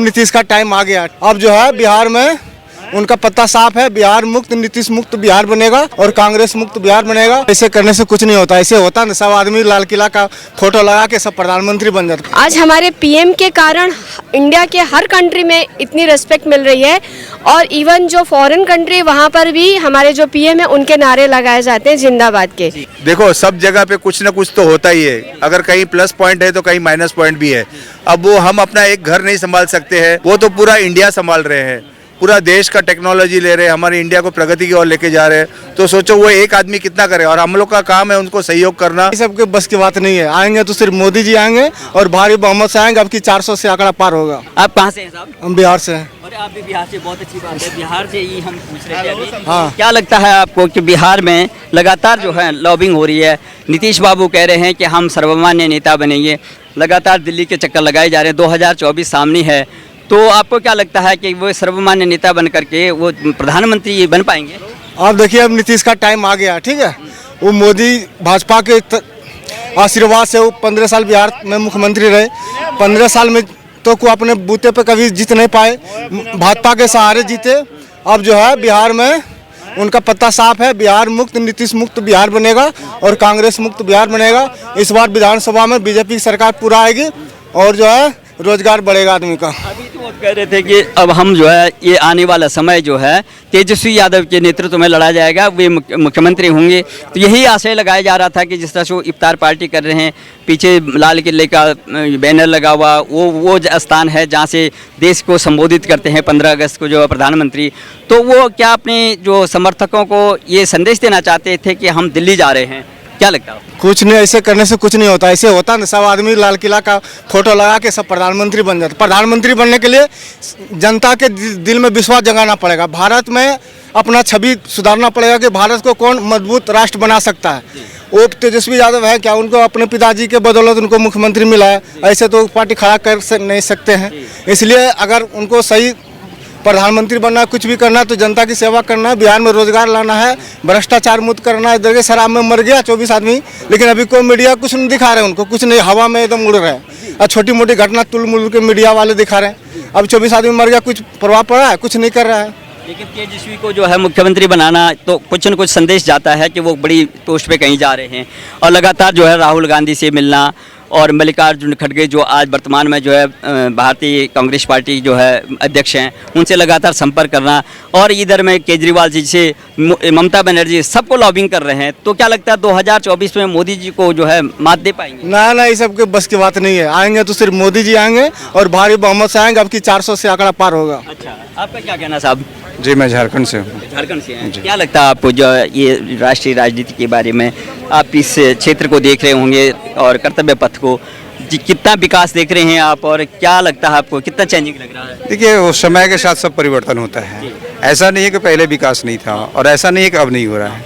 नीतीश का टाइम आ गया। अब जो है बिहार में उनका पत्ता साफ है, बिहार मुक्त, नीतीश मुक्त बिहार बनेगा और कांग्रेस मुक्त बिहार बनेगा। ऐसे करने से कुछ नहीं होता, ऐसे होता ना सब आदमी लाल किला का फोटो लगा के सब प्रधानमंत्री बन जाता। आज हमारे पीएम के कारण इंडिया के हर कंट्री में इतनी रिस्पेक्ट मिल रही है और इवन जो फॉरेन कंट्री वहाँ पर भी हमारे जो पीएम है उनके नारे लगाए जाते हैं जिंदाबाद के। देखो सब जगह पे कुछ ना कुछ तो होता ही है, अगर कहीं प्लस पॉइंट है तो कहीं माइनस पॉइंट भी है। अब वो हम अपना एक घर नहीं संभाल सकते हैं, वो तो पूरा इंडिया संभाल रहे हैं, पूरा देश का टेक्नोलॉजी ले रहे हैं, हमारे इंडिया को प्रगति की ओर लेके जा रहे हैं। तो सोचो वो एक आदमी कितना करे, और हम लोग का काम है उनको सहयोग करना। ये सबके बस की बात नहीं है, आएंगे तो सिर्फ मोदी जी आएंगे और भारी बहुमत से आएंगे। अब की 400 से आंकड़ा पार होगा। आप कहाँ से हैं साहब? हम बिहार से हैं। और आप भी बिहार से, बहुत अच्छी बात है। बिहार से ही हम पूछ रहे थे अभी। हाँ। क्या लगता है आपको कि बिहार में लगातार जो है लॉबिंग हो रही है? नीतीश बाबू कह रहे हैं कि हम सर्वमान्य नेता बनेंगे, लगातार दिल्ली के चक्कर लगाए जा रहे हैं। 2024 सामने है, तो आपको क्या लगता है कि वो सर्वमान्य नेता बन करके वो प्रधानमंत्री बन पाएंगे? आप देखिए अब नीतीश का टाइम आ गया, ठीक है। वो मोदी भाजपा के आशीर्वाद से वो 15 साल बिहार में मुख्यमंत्री रहे। 15 साल में तो को अपने बूते पे कभी जीत नहीं पाए, भाजपा के सहारे जीते। अब जो है बिहार में उनका पत्ता साफ है, बिहार मुक्त, नीतीश मुक्त बिहार बनेगा और कांग्रेस मुक्त बिहार बनेगा। इस बार विधानसभा में बीजेपी की सरकार पूरा आएगी और जो है रोजगार बढ़ेगा आदमी का। अभी तो वो कह रहे थे कि अब हम जो है ये आने वाला समय जो है तेजस्वी यादव के नेतृत्व में लड़ा जाएगा, वे मुख्यमंत्री होंगे। तो यही आशय लगाया जा रहा था कि जिस तरह से वो इफ्तार पार्टी कर रहे हैं, पीछे लाल किले का बैनर लगा हुआ, वो स्थान है जहाँ से देश को संबोधित करते हैं 15 अगस्त को जो प्रधानमंत्री। तो वो क्या अपने जो समर्थकों को ये संदेश देना चाहते थे कि हम दिल्ली जा रहे हैं? क्या लगता है? कुछ नहीं, ऐसे करने से कुछ नहीं होता। ऐसे होता ना सब आदमी लाल किला का फोटो लगा के सब प्रधानमंत्री बन जाता। प्रधानमंत्री बनने के लिए जनता के दिल में विश्वास जगाना पड़ेगा, भारत में अपना छवि सुधारना पड़ेगा कि भारत को कौन मजबूत राष्ट्र बना सकता है। वो तेजस्वी यादव है क्या, उनको अपने पिताजी के बदौलत उनको मुख्यमंत्री मिला है, ऐसे तो पार्टी खड़ा कर नहीं सकते हैं। इसलिए अगर उनको सही प्रधानमंत्री बनना है, कुछ भी करना है तो जनता की सेवा करना है, बिहार में रोजगार लाना है, भ्रष्टाचार मुक्त करना है। देखिए शराब में मर गया 24 आदमी, लेकिन अभी कोई मीडिया कुछ नहीं दिखा रहे, उनको कुछ नहीं, हवा में एकदम उड़ रहे हैं। और छोटी मोटी घटना तुल के मीडिया वाले दिखा रहे हैं। अब 24 आदमी मर गया, कुछ प्रभाव पड़ा है? कुछ नहीं कर रहा है। लेकिन तेजस्वी को जो है मुख्यमंत्री बनाना तो कुछ न कुछ संदेश जाता है कि वो बड़ी पोस्ट पे कहीं जा रहे हैं। और लगातार जो है राहुल गांधी से मिलना और मल्लिकार्जुन खड़गे जो आज वर्तमान में जो है भारतीय कांग्रेस पार्टी जो है अध्यक्ष हैं, उनसे लगातार संपर्क करना, और इधर में केजरीवाल जी से ममता बनर्जी सबको लॉबिंग कर रहे हैं। तो क्या लगता है 2024 में मोदी जी को जो है मात दे पाएंगे? ना, ये सब के बस की बात नहीं है। आएंगे तो सिर्फ मोदी जी आएंगे और भारी बहुमत से आएंगे। अब की 400 से आंकड़ा पार होगा। अच्छा, आपका क्या कहना साहब? जी मैं झारखंड से हूँ। झारखंड से हैं। क्या लगता है आपको जो ये राष्ट्रीय राजनीति के बारे में, आप इस क्षेत्र को देख रहे होंगे और कर्तव्य पथ को, कितना विकास देख रहे हैं आप, और क्या लगता है आपको कितना चेंजिंग लग रहा है? देखिए वो समय के साथ सब परिवर्तन होता है। ऐसा नहीं है कि पहले विकास नहीं था और ऐसा नहीं है कि अब नहीं हो रहा है।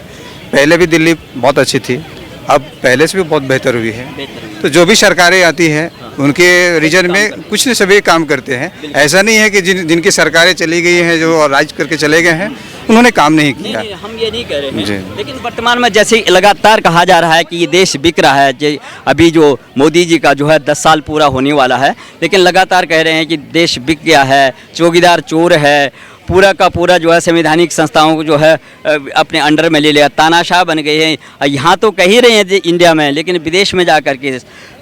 पहले भी दिल्ली बहुत अच्छी थी, अब पहले से भी बहुत बेहतर हुई है। तो जो भी सरकारें आती हैं उनके रीजन में कुछ न सभी काम करते हैं। ऐसा नहीं है कि जिनकी सरकारें चली गई हैं जो राज करके चले गए हैं उन्होंने काम नहीं किया। नहीं, हम ये नहीं कह रहे हैं, लेकिन वर्तमान में जैसे लगातार कहा जा रहा है कि ये देश बिक रहा है। अभी जो मोदी जी का जो है 10 साल पूरा होने वाला है, लेकिन लगातार कह रहे हैं कि देश बिक गया है, चौकीदार चोर है, पूरा का पूरा जो है संवैधानिक संस्थाओं को जो है अपने अंडर में ले लिया, तानाशाह बन गए हैं। यहाँ तो कह ही रहे हैं इंडिया में, लेकिन विदेश में जा कर के,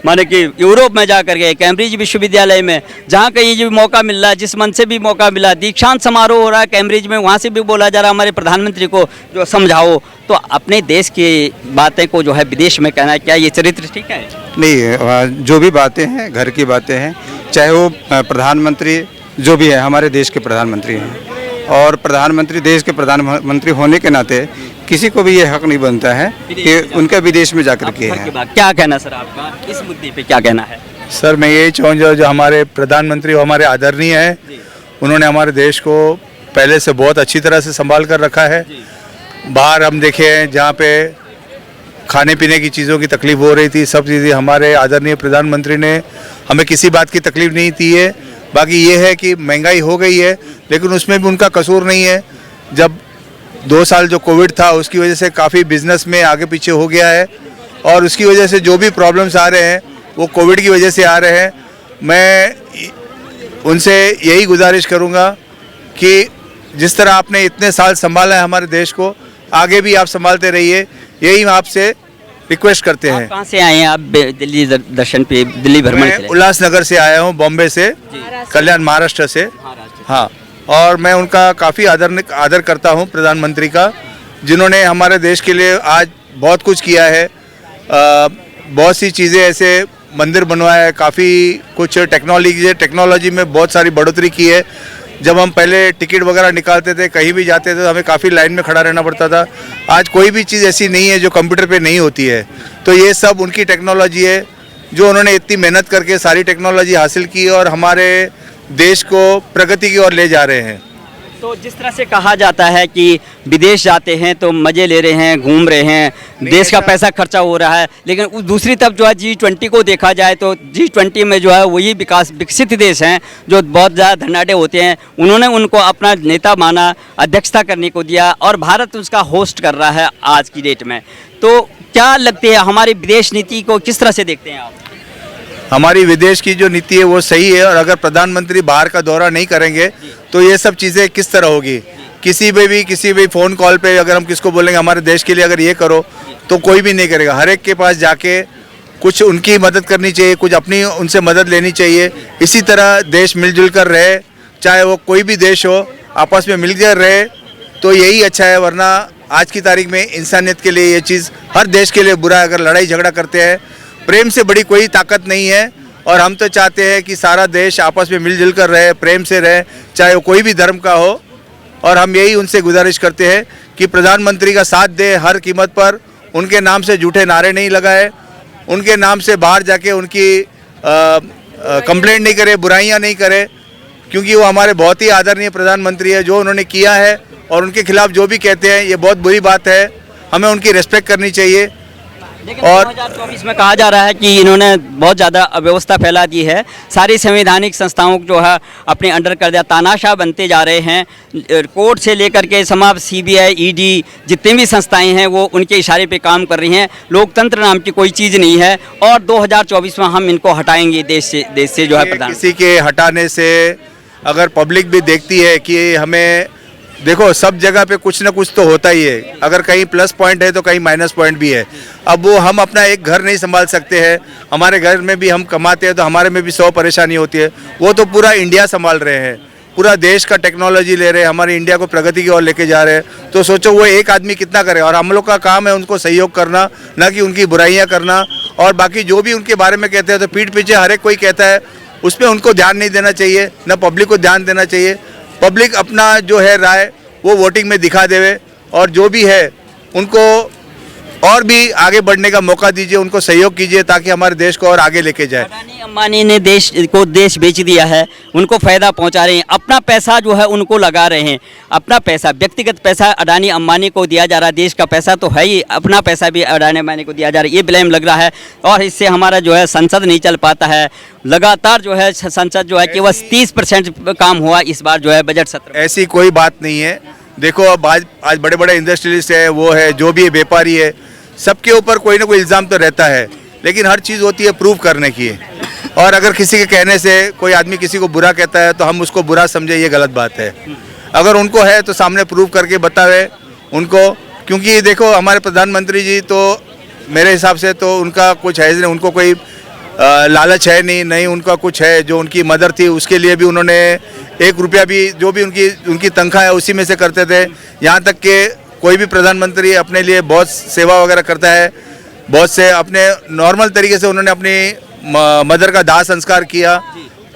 माने कि यूरोप में जा कर के, कैम्ब्रिज विश्वविद्यालय में जहाँ कहीं भी मौका मिल रहा है, जिस मन से भी मौका मिला, दीक्षांत समारोह हो रहा है कैम्ब्रिज में, वहाँ से भी बोला जा रहा है हमारे प्रधानमंत्री को जो समझाओ। तो अपने देश की बातें को जो है विदेश में कहना, क्या ये चरित्र ठीक है? नहीं, जो भी बातें हैं घर की बातें हैं, चाहे वो प्रधानमंत्री जो भी है हमारे देश के प्रधानमंत्री हैं, और प्रधानमंत्री देश के प्रधानमंत्री होने के नाते किसी को भी ये हक नहीं बनता है कि उनका विदेश में जाकर के है। क्या कहना सर आपका इस मुद्दे पे, क्या कहना है? सर मैं यही चाहूँगा, जो हमारे प्रधानमंत्री हमारे आदरणीय हैं, उन्होंने हमारे देश को पहले से बहुत अच्छी तरह से संभाल कर रखा है। बाहर हम देखें जहाँ पे खाने पीने की चीज़ों की तकलीफ हो रही थी, सब चीज़ें हमारे आदरणीय प्रधानमंत्री ने हमें किसी बात की तकलीफ नहीं दी है। बाकी ये है कि महंगाई हो गई है, लेकिन उसमें भी उनका कसूर नहीं है। जब 2 साल जो कोविड था उसकी वजह से काफ़ी बिजनेस में आगे पीछे हो गया है, और उसकी वजह से जो भी प्रॉब्लम्स आ रहे हैं वो कोविड की वजह से आ रहे हैं। मैं उनसे यही गुजारिश करूँगा कि जिस तरह आपने इतने साल संभाला है हमारे देश को, आगे भी आप संभालते रहिए, यही हम आपसे रिक्वेस्ट करते हैं। आप कहाँ से आए हैं? आप दिल्ली दर्शन पे, दिल्ली भ्रमण के मैं लिए? उल्लासनगर से आया हूँ, बॉम्बे से, कल्याण महाराष्ट्र से। हाँ, और मैं उनका काफ़ी आदर करता हूँ, प्रधानमंत्री का, जिन्होंने हमारे देश के लिए आज बहुत कुछ किया है। बहुत सी चीज़ें, ऐसे मंदिर बनवाया है, काफ़ी कुछ टेक्नोलॉजी में बहुत सारी बढ़ोतरी की है। जब हम पहले टिकट वगैरह निकालते थे, कहीं भी जाते थे, तो हमें काफ़ी लाइन में खड़ा रहना पड़ता था। आज कोई भी चीज़ ऐसी नहीं है जो कंप्यूटर पे नहीं होती है। तो ये सब उनकी टेक्नोलॉजी है, जो उन्होंने इतनी मेहनत करके सारी टेक्नोलॉजी हासिल की और हमारे देश को प्रगति की ओर ले जा रहे हैं। तो जिस तरह से कहा जाता है कि विदेश जाते हैं तो मज़े ले रहे हैं, घूम रहे हैं, देश का पैसा खर्चा हो रहा है, लेकिन दूसरी तरफ जो है G20 को देखा जाए तो G20 में जो है वही विकसित देश हैं जो बहुत ज़्यादा धनाढ़ होते हैं। उन्होंने उनको अपना नेता माना, अध्यक्षता करने को दिया और भारत उसका होस्ट कर रहा है आज की डेट में। तो क्या लगती है हमारी विदेश नीति को किस तरह से देखते हैं आप? हमारी विदेश की जो नीति है वो सही है, और अगर प्रधानमंत्री बाहर का दौरा नहीं करेंगे तो ये सब चीज़ें किस तरह होगी। किसी भी फ़ोन कॉल पे अगर हम किसको बोलेंगे हमारे देश के लिए अगर ये करो, तो कोई भी नहीं करेगा। हर एक के पास जाके कुछ उनकी मदद करनी चाहिए, कुछ अपनी उनसे मदद लेनी चाहिए। इसी तरह देश मिलजुल कर रहे, चाहे वो कोई भी देश हो, आपस में मिलकर रहे, तो यही अच्छा है। वरना आज की तारीख में इंसानियत के लिए ये चीज़ हर देश के लिए बुरा है। अगर लड़ाई झगड़ा करते हैं, प्रेम से बड़ी कोई ताकत नहीं है। और हम तो चाहते हैं कि सारा देश आपस में मिलजुल कर रहे, प्रेम से रहे, चाहे वो कोई भी धर्म का हो। और हम यही उनसे गुजारिश करते हैं कि प्रधानमंत्री का साथ दे हर कीमत पर, उनके नाम से झूठे नारे नहीं लगाए, उनके नाम से बाहर जाके उनकी कंप्लेंट नहीं करे, बुराइयां नहीं करे, क्योंकि वो हमारे बहुत ही आदरणीय प्रधानमंत्री है। जो उन्होंने किया है और उनके खिलाफ जो भी कहते हैं, ये बहुत बुरी बात है। हमें उनकी रिस्पेक्ट करनी चाहिए। और 2024 में कहा जा रहा है कि इन्होंने बहुत ज़्यादा अव्यवस्था फैला दी है, सारी संवैधानिक संस्थाओं को जो है अपने अंडर कर दिया, तानाशाह बनते जा रहे हैं। कोर्ट से लेकर के समाप्त CBI, ED जितनी भी संस्थाएं हैं वो उनके इशारे पे काम कर रही हैं। लोकतंत्र नाम की कोई चीज़ नहीं है और 2024 में हम इनको हटाएंगे देश से जो है प्रधान। किसी के हटाने से अगर पब्लिक भी देखती है कि हमें, देखो सब जगह पे कुछ ना कुछ तो होता ही है। अगर कहीं प्लस पॉइंट है तो कहीं माइनस पॉइंट भी है। अब वो हम अपना एक घर नहीं संभाल सकते हैं, हमारे घर में भी हम कमाते हैं तो हमारे में भी 100 परेशानी होती है। वो तो पूरा इंडिया संभाल रहे हैं, पूरा देश का टेक्नोलॉजी ले रहे हैं, हमारे इंडिया को प्रगति की ओर लेके जा रहे हैं। तो सोचो वो एक आदमी कितना करे। और हम लोग का काम है उनको सहयोग करना, ना कि उनकी बुराइयाँ करना। और बाकी जो भी उनके बारे में कहते हैं तो पीठ पीछे हर एक कोई कहता है, उस पर उनको ध्यान नहीं देना चाहिए, ना पब्लिक को ध्यान देना चाहिए। पब्लिक अपना जो है राय वो वोटिंग में दिखा देवे, और जो भी है उनको और भी आगे बढ़ने का मौका दीजिए, उनको सहयोग कीजिए ताकि हमारे देश को और आगे लेके जाए। अडानी अंबानी ने देश बेच दिया है, उनको फ़ायदा पहुंचा रहे हैं, अपना पैसा जो है उनको लगा रहे हैं। अपना पैसा, व्यक्तिगत पैसा अडानी अंबानी को दिया जा रहा है, देश का पैसा तो है ही, अपना पैसा भी अडानी अंबानी को दिया जा रहा है, ये ब्लेम लग रहा है। और इससे हमारा जो है संसद नहीं चल पाता है। लगातार जो है संसद जो है केवल 30% काम हुआ इस बार जो है बजट सत्र। ऐसी कोई बात नहीं है। देखो अब आज बड़े बड़े इंडस्ट्रियलिस्ट है, वो है, जो भी व्यापारी है, सबके ऊपर कोई ना कोई इल्ज़ाम तो रहता है, लेकिन हर चीज़ होती है प्रूव करने की। और अगर किसी के कहने से कोई आदमी किसी को बुरा कहता है तो हम उसको बुरा समझे, ये गलत बात है। अगर उनको है तो सामने प्रूव करके बतावे उनको, क्योंकि देखो हमारे प्रधानमंत्री जी तो मेरे हिसाब से तो उनका कुछ है नहीं, उनको कोई लालच है नहीं उनका कुछ है। जो उनकी मदर थी उसके लिए भी उन्होंने 1 रुपया भी, जो भी उनकी तनख्वाह है उसी में से करते थे। यहाँ तक कि कोई भी प्रधानमंत्री अपने लिए बहुत सेवा वगैरह करता है, बहुत से अपने नॉर्मल तरीके से उन्होंने अपनी मदर का दाह संस्कार किया,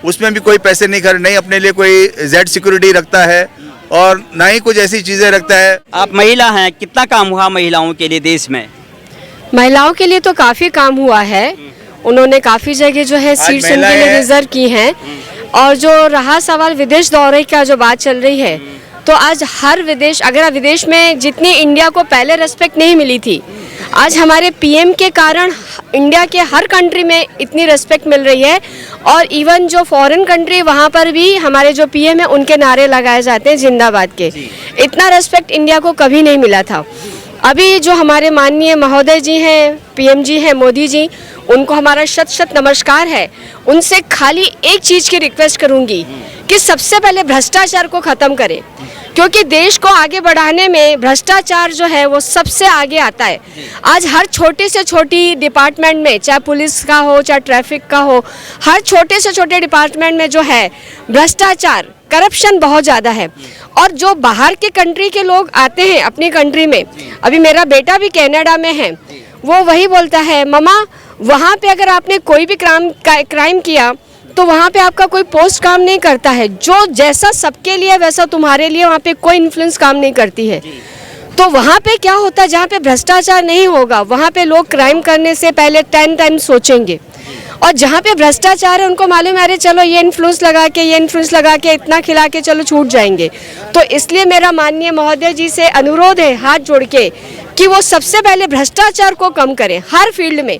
उसमें भी कोई पैसे नहीं खर्च, नहीं अपने लिए कोई जेड सिक्योरिटी रखता है और ना ही कुछ ऐसी चीज़ें रखता है। आप महिला हैं, कितना काम हुआ महिलाओं के लिए देश में? महिलाओं के लिए तो काफ़ी काम हुआ है। उन्होंने काफ़ी जगह जो है सीट्स उनके लिए रिजर्व की हैं। और जो रहा सवाल विदेश दौरे का जो बात चल रही है, तो आज हर विदेश, अगर विदेश में जितनी इंडिया को पहले रेस्पेक्ट नहीं मिली थी, आज हमारे PM के कारण इंडिया के हर कंट्री में इतनी रेस्पेक्ट मिल रही है। और इवन जो फॉरेन कंट्री, वहाँ पर भी हमारे जो PM है उनके नारे लगाए जाते हैं जिंदाबाद के। इतना रेस्पेक्ट इंडिया को कभी नहीं मिला था। अभी जो हमारे माननीय महोदय जी हैं, पीएम जी हैं, मोदी जी, उनको हमारा शत शत नमस्कार है। उनसे खाली एक चीज़ की रिक्वेस्ट करूंगी कि सबसे पहले भ्रष्टाचार को ख़त्म करें, क्योंकि देश को आगे बढ़ाने में भ्रष्टाचार जो है वो सबसे आगे आता है। आज हर छोटी से छोटी डिपार्टमेंट में, चाहे पुलिस का हो चाहे ट्रैफिक का हो, हर छोटे से छोटे डिपार्टमेंट में जो है भ्रष्टाचार, करप्शन बहुत ज़्यादा है। और जो बाहर के कंट्री के लोग आते हैं अपनी कंट्री में, अभी मेरा बेटा भी कनाडा में है, वो वही बोलता है, ममा वहाँ पे अगर आपने कोई भी क्राइम किया तो वहाँ पे आपका कोई पोस्ट काम नहीं करता है। जो जैसा सबके लिए वैसा तुम्हारे लिए वहाँ पे कोई इन्फ्लुएंस काम नहीं करती है। तो वहाँ पे क्या होता है, जहाँ पे भ्रष्टाचार नहीं होगा वहाँ पे लोग क्राइम करने से पहले 10 टाइम सोचेंगे। और जहाँ पे भ्रष्टाचार है उनको मालूम है, अरे चलो ये इन्फ्लुएंस लगा के इतना खिला के चलो छूट जाएंगे। तो इसलिए मेरा माननीय महोदय जी से अनुरोध है हाथ जोड़ के कि वो सबसे पहले भ्रष्टाचार को कम करें हर फील्ड में,